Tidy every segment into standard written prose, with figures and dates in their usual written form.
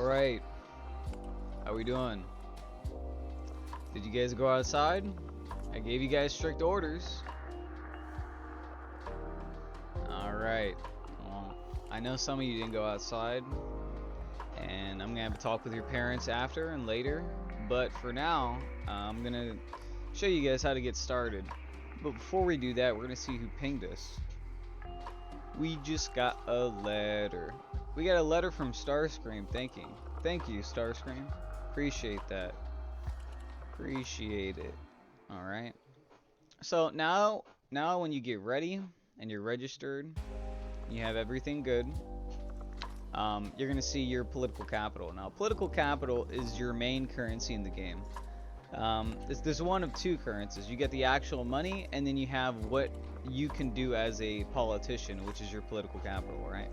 Alright, how we doing? Did you guys go outside? I gave you guys strict orders. Alright, well, I know some of you didn't go outside, and I'm gonna have a talk with your parents after and later, but for now, I'm gonna show you guys how to get started. But before we do that, we're gonna see who pinged us. We just got a letter. We got a letter from Starscream. Thank you, Starscream. Appreciate that. Appreciate it. All right. So now when you get ready and you're registered, you have everything good. You're gonna see your political capital. Now, political capital is your main currency in the game. There's one of two currencies. You get the actual money, and then you have what you can do as a politician, which is your political capital, right?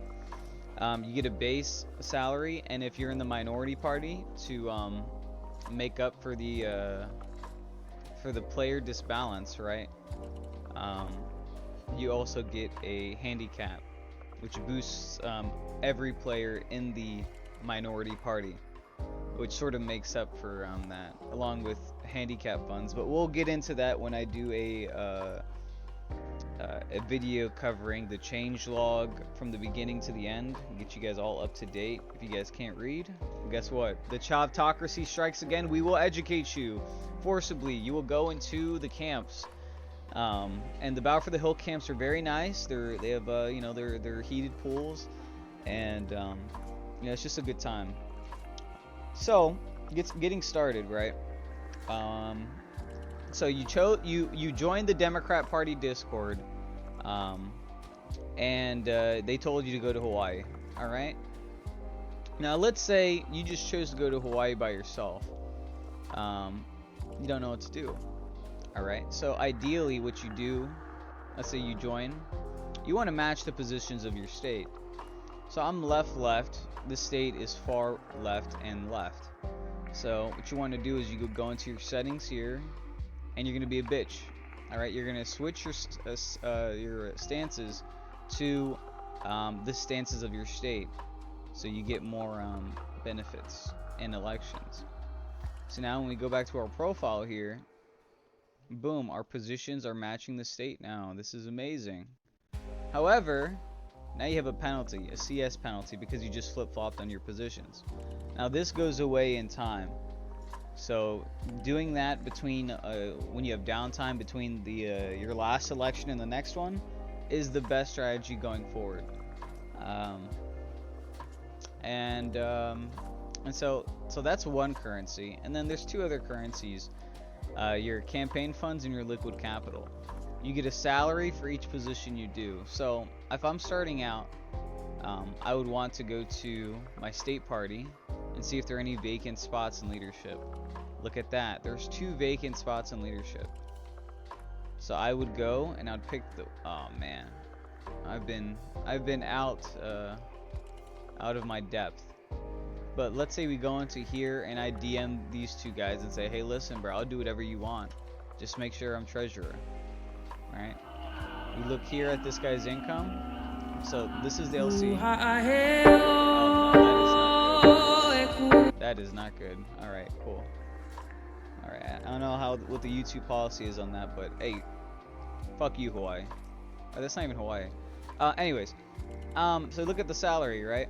You get a base salary, and if you're in the minority party, to make up for the player disbalance, right? You also get a handicap, which boosts every player in the minority party, which sort of makes up for that, along with handicap funds. But we'll get into that when I do a video covering the change log from the beginning to the end, and get you guys all up to date. If you guys can't read, guess what? The Chavtocracy strikes again. We will educate you forcibly. You will go into the camps, and the Bow for the Hill camps are very nice. They have they're heated pools, and it's just a good time. So getting started, right? So you joined the Democrat Party Discord, and they told you to go to Hawaii. All right. Now let's say you just chose to go to Hawaii by yourself. You don't know what to do. All right. So ideally, what you do, let's say you join, you want to match the positions of your state. So I'm left. The state is far left and left. So what you want to do is you go into your settings here, and you're gonna be a bitch. All right, you're gonna switch your stances to the stances of your state, so you get more benefits in elections. So now when we go back to our profile here, boom, our positions are matching the state now. This is amazing. However, now you have a penalty, a CS penalty, because you just flip-flopped on your positions. Now this goes away in time. So doing that between when you have downtime between the your last election and the next one is the best strategy going forward. And so that's one currency, and then there's two other currencies: your campaign funds and your liquid capital. You get a salary for each position you do. So if I'm starting out, I would want to go to my state party and see if there are any vacant spots in leadership. Look at that. There's 2 vacant spots in leadership. So I would go and I'd pick the. Oh man, I've been out of my depth. But let's say we go into here and I DM these 2 guys and say, hey, listen, bro, I'll do whatever you want. Just make sure I'm treasurer. All right. We look here at this guy's income. So this is the LC. Oh no, that is not good. All right, cool. All right, I don't know what the YouTube policy is on that, but hey, fuck you, Hawaii. Oh, that's not even Hawaii. Anyways, so look at the salary, right?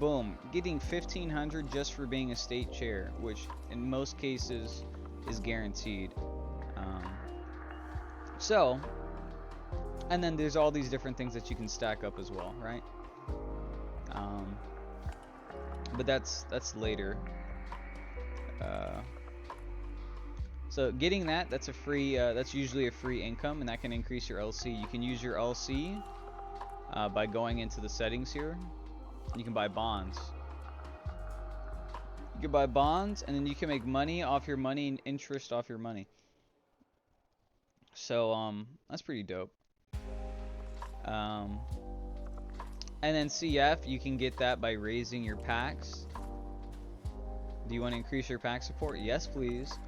Boom, getting $1,500 just for being a state chair, which in most cases is guaranteed. So, and then there's all these different things that you can stack up as well, right? But that's later. So getting that's a free, that's usually a free income, and that can increase your LC. You can use your LC by going into the settings here. You can buy bonds. You can buy bonds, and then you can make money off your money and interest off your money. So that's pretty dope. And then CF, you can get that by raising your packs. Do you want to increase your pack support? Yes, please.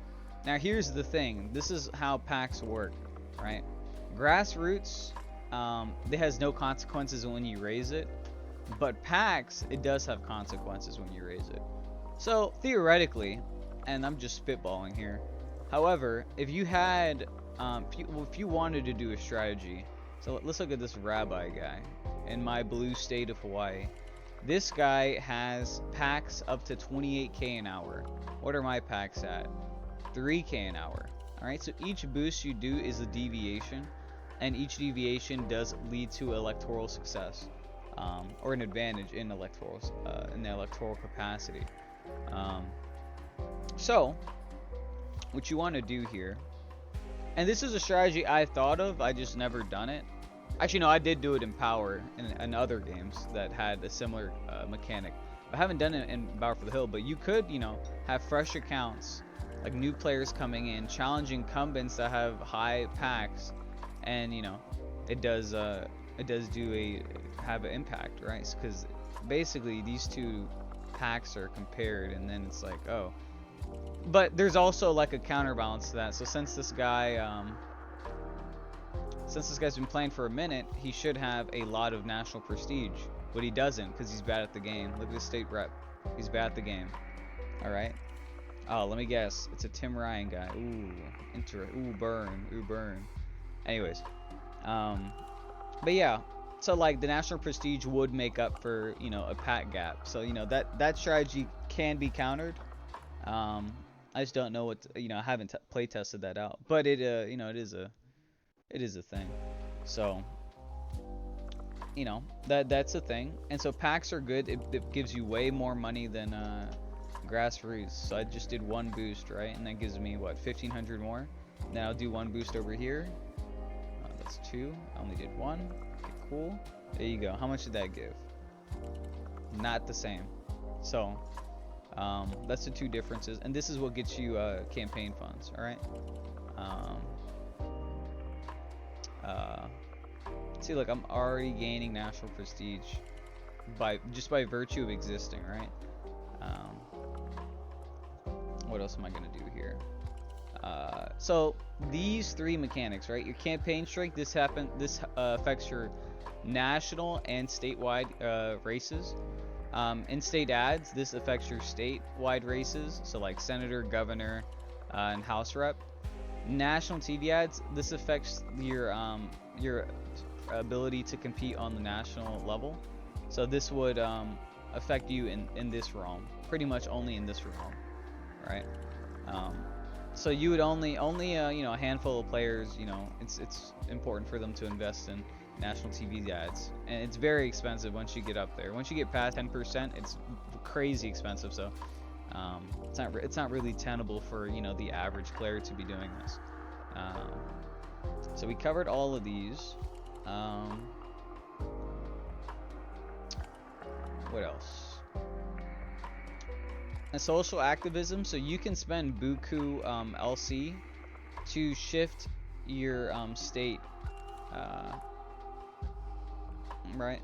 Now here's the thing. This is how packs work, right? Grassroots, it has no consequences when you raise it. But packs, it does have consequences when you raise it. So theoretically, and I'm just spitballing here. However, if you had, if you wanted to do a strategy, so let's look at this rabbi guy in my blue state of Hawaii. This guy has packs up to 28k an hour. What are my packs at? 3k an hour. Alright, so each boost you do is a deviation, and each deviation does lead to electoral success, or an advantage in in the electoral capacity. So, what you want to do here, and this is a strategy I thought of, I just never done it. Actually, no, I did do it in Power and other games that had a similar mechanic. I haven't done it in Battle for the Hill, but you could, have fresh accounts, like new players coming in, challenge incumbents that have high packs, and it does have an impact, right? Because basically these two packs are compared, and then it's like, oh. But there's also like a counterbalance to that. So since this guy's been playing for a minute, he should have a lot of national prestige, but he doesn't because he's bad at the game. Look at the state rep, he's bad at the game. All right. Oh, let me guess, it's a Tim Ryan guy. Ooh, burn. Anyways, but yeah. So like the national prestige would make up for a pack gap. So that strategy can be countered. I just don't know what I haven't play tested that out, but it it is a thing. So that's a thing. And so packs are good. It gives you way more money than grassroots. So I just did one boost, right, and that gives me what, 1500 more. Then I'll do one boost over here. That's 2. I only did 1. Okay, cool. There you go. How much did that give? Not the same. So that's the two differences, and this is what gets you campaign funds. All right. See, look, I'm already gaining national prestige by virtue of existing, right? What else am I gonna do here? So these three mechanics, right? Your campaign strike. This affects your national and statewide races. In state ads, this affects your statewide races, so like senator, governor, and house rep. National TV ads, this affects your ability to compete on the national level. So this would affect you in this realm, pretty much only in this realm, right? So you would only a handful of players, it's important for them to invest in national TV ads, and it's very expensive once you get up there. Once you get past 10%, it's crazy expensive. So it's not really tenable for the average player to be doing this. So we covered all of these. What else? And social activism. So you can spend Buku LC to shift your state, right?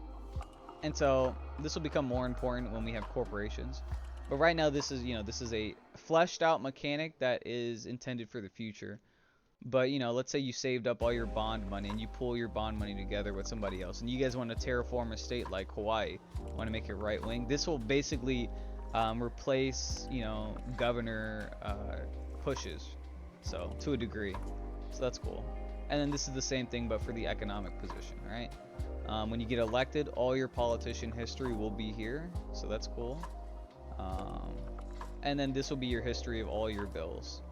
And so this will become more important when we have corporations. But right now, this is a fleshed out mechanic that is intended for the future. But let's say you saved up all your bond money and you pull your bond money together with somebody else, and you guys want to terraform a state like Hawaii, want to make it right wing. This will basically replace governor pushes, so to a degree. So that's cool. And then this is the same thing, but for the economic position, right? When you get elected, all your politician history will be here, so that's cool. And then this will be your history of all your bills.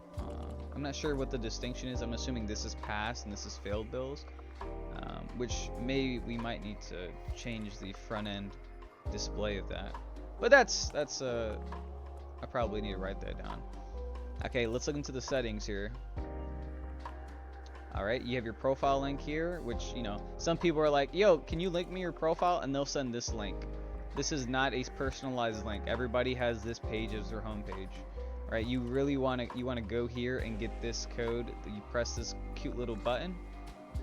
I'm not sure what the distinction is. I'm assuming this is passed and this is failed bills, which we might need to change the front end display of that. But that's I probably need to write that down. Okay, let's look into the settings here. Alright, you have your profile link here, which, some people are like, yo, can you link me your profile? And they'll send this link. This is not a personalized link. Everybody has this page as their home page. Right? You really want to go here and get this code. You press this cute little button,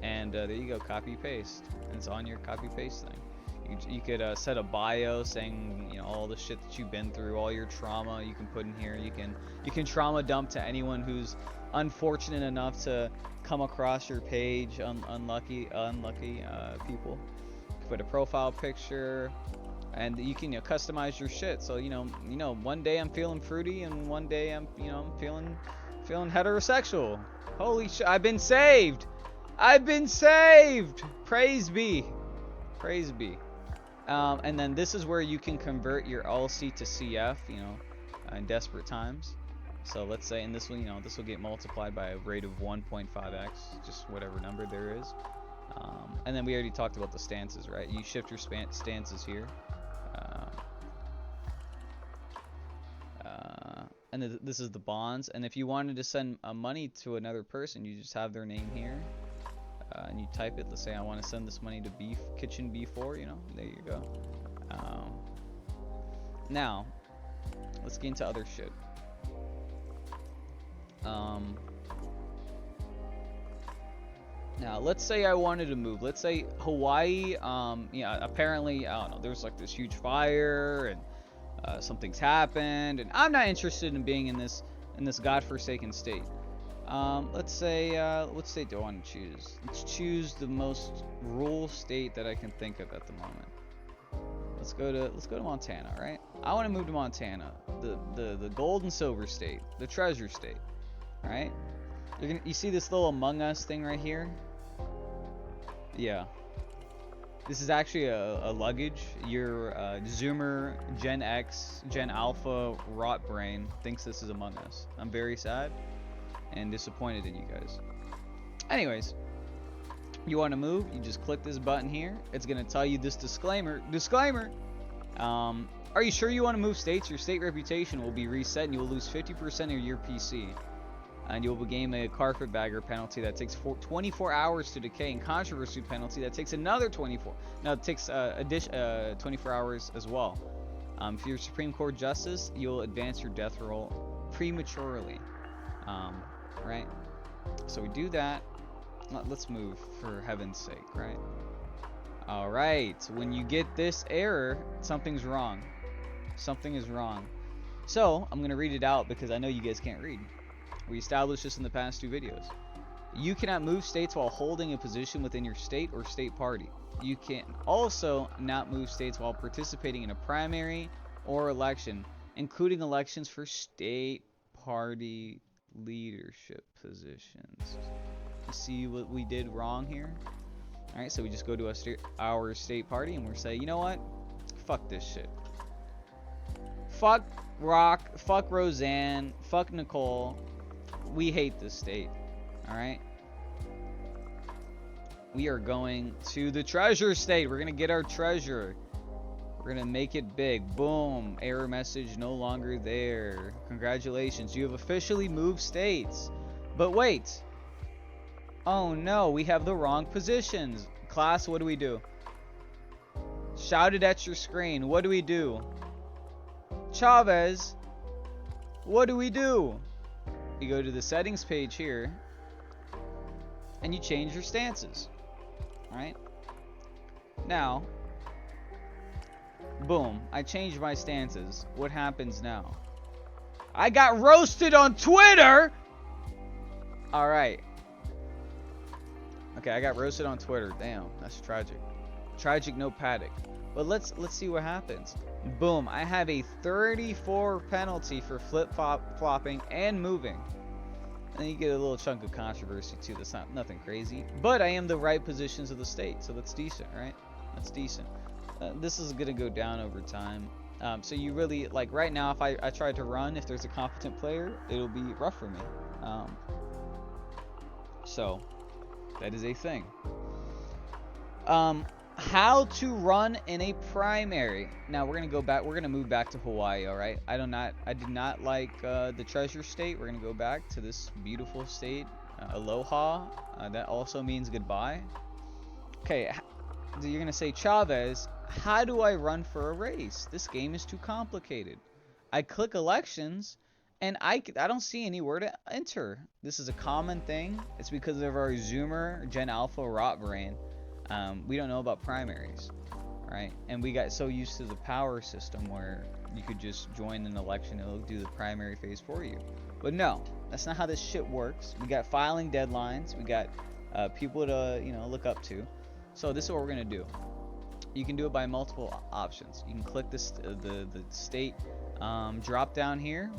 and there you go, copy paste. And it's on your copy paste thing. You could set a bio saying all the shit that you've been through, all your trauma you can put in here. You can trauma dump to anyone who's unfortunate enough to come across your page. Unlucky people. You can put a profile picture. and you can, you know, customize your shit. So you know, one day I'm feeling fruity, and one day I'm feeling heterosexual. Holy shit! I've been saved. I've been saved. Praise be. Praise be. And then this is where you can convert your LC to CF, you know, in desperate times. So let's say, and this will, you know, this will get multiplied by a rate of 1.5x, just whatever number there is. And then we already talked about the stances, right? You shift your stances here. And this is the bonds. And if you wanted to send money to another person, you just have their name here. And you type it. Let's say I want to send this money to Kitchen B4, you know, there you go. Now, let's get into other shit. Now, let's say I wanted to move. Let's say Hawaii, yeah, apparently, I don't know, there's like this huge fire, and something's happened, and I'm not interested in being in this godforsaken state. Let's say, what state do I want to choose? Let's choose the most rural state that I can think of at the moment. Let's go to Montana, right? I want to move to Montana, the gold and silver state, the treasure state, right? You see this little Among Us thing right here? Yeah. This is actually a luggage. Your Zoomer Gen X, Gen Alpha rot brain thinks this is Among Us. I'm very sad and disappointed in you guys. Anyways, you want to move, you just click this button here. It's going to tell you this disclaimer. Are you sure you want to move states? Your state reputation will be reset, and you will lose 50% of your PC. And you will gain a carpetbagger penalty that takes 24 hours to decay, and controversy penalty that takes another 24. No, it takes 24 hours as well. If you're Supreme Court Justice, you'll advance your death roll prematurely. Right? So we do that. Let's move, for heaven's sake, right? Alright, when you get this error, something's wrong. Something is wrong. So, I'm going to read it out because I know you guys can't read. We established this in the past 2 videos. You cannot move states while holding a position within your state or state party. You can also not move states while participating in a primary or election, including elections for state party leadership positions. You see what we did wrong here? Alright, so we just go to our state party and we're saying, you know what? Fuck this shit. Fuck Rock, fuck Roseanne, fuck Nicole. We hate this state. Alright? We are going to the treasure state. We're going to get our treasure. We're going to make it big. Boom. Error message no longer there. Congratulations. You have officially moved states. But wait. Oh no, we have the wrong positions. Class, what do we do? Shout it at your screen. What do we do? Chavez, what do we do? You go to the settings page here and you change your stances. Alright? Now, boom, I changed my stances. What happens now? I got roasted on Twitter! Alright. Okay, I got roasted on Twitter. Damn, that's tragic. Tragic, no paddock. But let's see what happens. Boom, I have a 34 penalty for flip-flopping and moving. And then you get a little chunk of controversy too. That's nothing crazy. But I am the right positions of the state, so that's decent, right? That's decent. This is gonna go down over time. So you really, like right now, if I try to run, if there's a competent player, it'll be rough for me. So that is a thing. How to run in a primary. Now we're gonna go back. We're gonna move back to Hawaii. All right. I did not like the treasure state. We're gonna go back to this beautiful state, Aloha. That also means goodbye. Okay. You're gonna say, Chavez, how do I run for a race? This game is too complicated. I click elections, and I don't see anywhere to enter. This is a common thing. It's because of our Zoomer Gen Alpha rot brain. We don't know about primaries, right? And we got so used to the power system where you could just join an election, it'll do the primary phase for you. But no, that's not how this shit works. We got filing deadlines, we got people to look up to. So this is what we're gonna do. you can do it by multiple options. You can click this the state drop down here,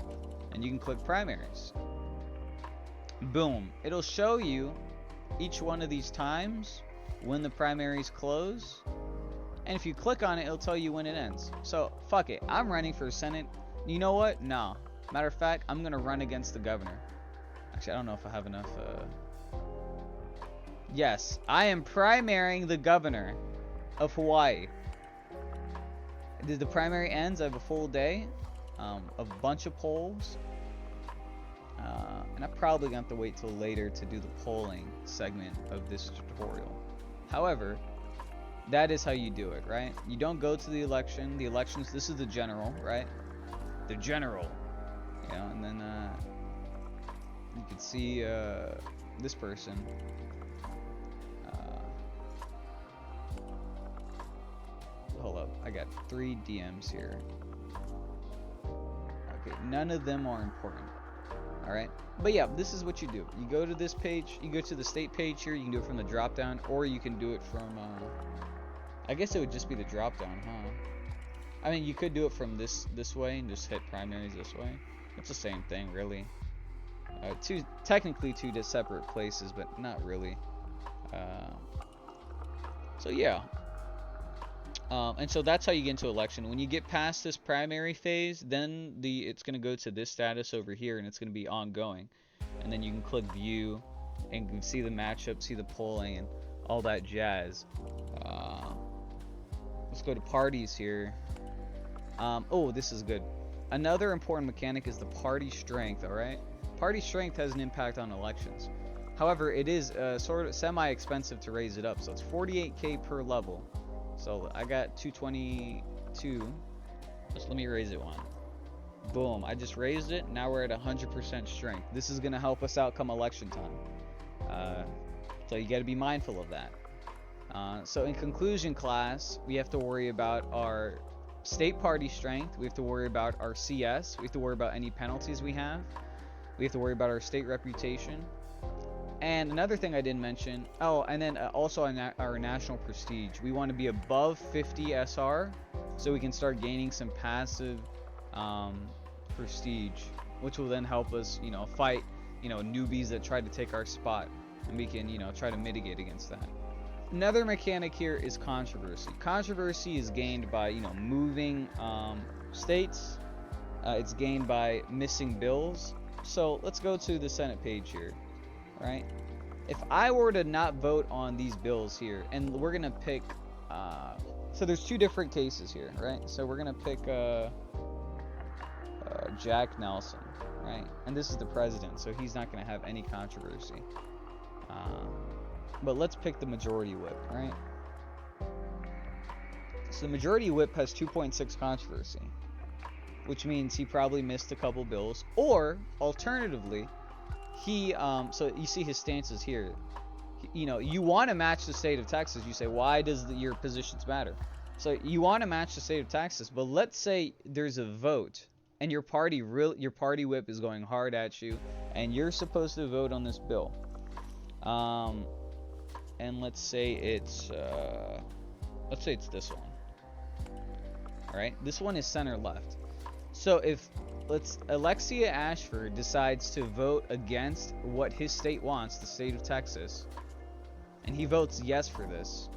and you can click primaries. Boom, it'll show you each one of these times when the primaries close, and if you click on it, it'll tell you when it ends. So fuck it, I'm running for Senate. You know what? No, matter of fact, I'm gonna run against the governor. Actually, I don't know if I have enough. Yes, I am primarying the governor of Hawaii. The primary ends. I have a full day, a bunch of polls, and I'm probably gonna have to wait till later to do the polling segment of this tutorial. However, that is how you do it, right? You don't go to the election. The elections. This is the general, right? The general, you know, and then you can see this person. Hold up, I got 3 DMs here. Okay, none of them are important. Alright, but yeah, this is what you do. You go to this page, you go to the state page here, you can do it from the drop down, or you can do it from, I guess it would just be the drop down, huh? I mean, you could do it from this way and just hit primaries this way. It's the same thing, really. Technically two separate places, but not really. So yeah. And so that's how you get into election. When you get past this primary phase, then it's going to go to this status over here, and it's going to be ongoing. And then you can click view, and you can see the matchup, see the polling, and all that jazz. Let's go to parties here. Oh, this is good. Another important mechanic is the party strength, alright? Party strength has an impact on elections. However, it is sort of semi-expensive to raise it up, so it's 48k per level. So I got 222. Just let me raise it one. Boom, I just raised it. Now we're at 100% strength. This is going to help us out come election time. So you got to be mindful of that. So in conclusion, class, we have to worry about our state party strength. We have to worry about our CS. We have to worry about any penalties we have. We have to worry about our state reputation. And another thing I didn't mention, oh, and then also our national prestige. We want to be above 50 SR so we can start gaining some passive prestige, which will then help us, you know, fight, you know, newbies that try to take our spot, and we can, you know, try to mitigate against that. Another mechanic here is controversy. Controversy is gained by, you know, moving states. It's gained by missing bills. So let's go to the Senate page here. Right? If I were to not vote on these bills here, and we're gonna pick, so there's 2 different cases here, right? So we're gonna pick Jack Nelson, right? And this is the president, so he's not gonna have any controversy. But let's pick the majority whip, right? So the majority whip has 2.6 controversy, which means he probably missed a couple bills, or alternatively, he so you see his stances here. You know, you want to match the state of Texas. You say, why does your positions matter? So you want to match the state of Texas, but let's say there's a vote and your party whip is going hard at you, and you're supposed to vote on this bill. And let's say it's this one. All right, this one is center left. So if Alexia Ashford decides to vote against what his state wants, the state of Texas, and he votes yes for this,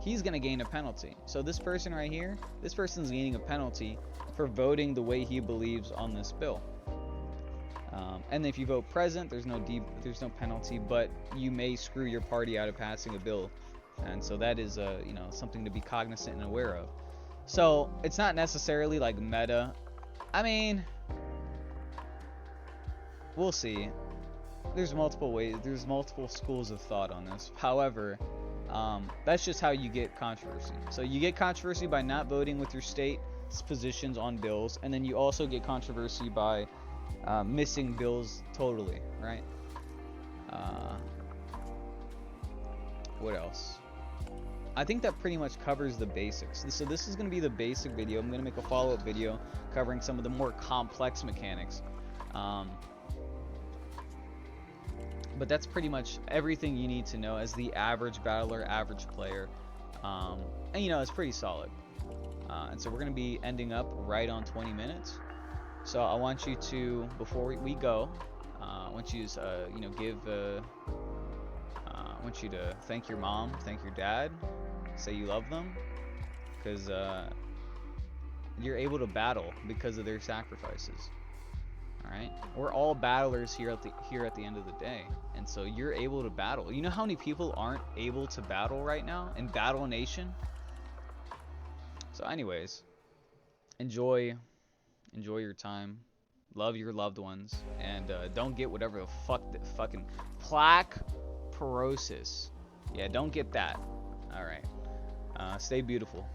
he's going to gain a penalty. So this person right here, this person's gaining a penalty for voting the way he believes on this bill. And if you vote present, there's no penalty, but you may screw your party out of passing a bill. And so that is you know, something to be cognizant and aware of. So it's not necessarily like meta. I mean, we'll see. There's multiple ways. There's multiple schools of thought on this. However, that's just how you get controversy. So you get controversy by not voting with your state's positions on bills, and then you also get controversy by missing bills totally, right? What else? I think that pretty much covers the basics. So this is going to be the basic video. I'm going to make a follow-up video covering some of the more complex mechanics. But that's pretty much everything you need to know as the average battler, average player. And it's pretty solid. And so we're going to be ending up right on 20 minutes. So I want you to, before we go, I want you to, I want you to thank your mom, thank your dad, say you love them, because you're able to battle because of their sacrifices. All right, we're all battlers here at the end of the day, and so you're able to battle. You know how many people aren't able to battle right now in Battle Nation? So, anyways, enjoy your time, love your loved ones, and don't get whatever the fuck that fucking plaque porosis. Yeah, don't get that. All right, stay beautiful.